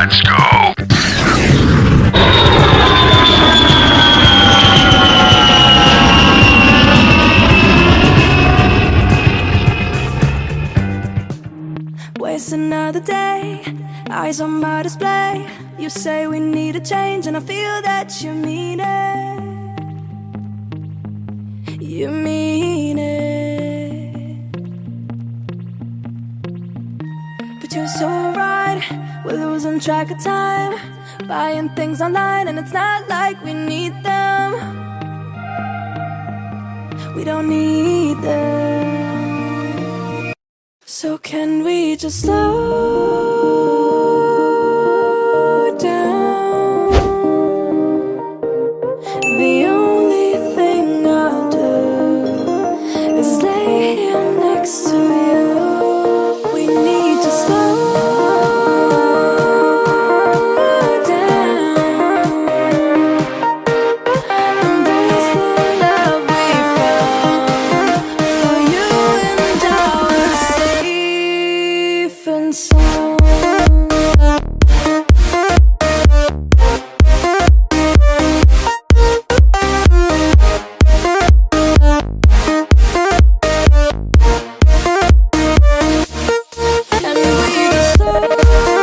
Let's go. Waste another day, eyes on my display. You say we need a change, and I feel that you mean it. You mean it. But you're so right, we're losing track of time, buying things online, and it's not like we need them. We don't need them. So can we just slow down? The only thing I'll do is lay here next to you. We need to slow down. Embrace the love we found. For you and I are safe and sound. And we just slow down.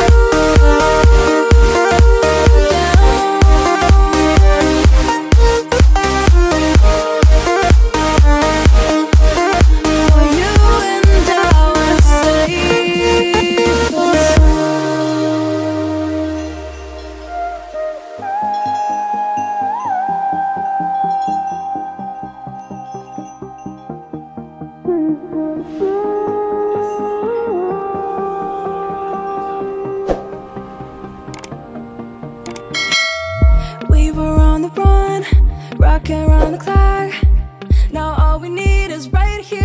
For you and I are safe and we were on the run, rocking around the clock. Now all we need is right here.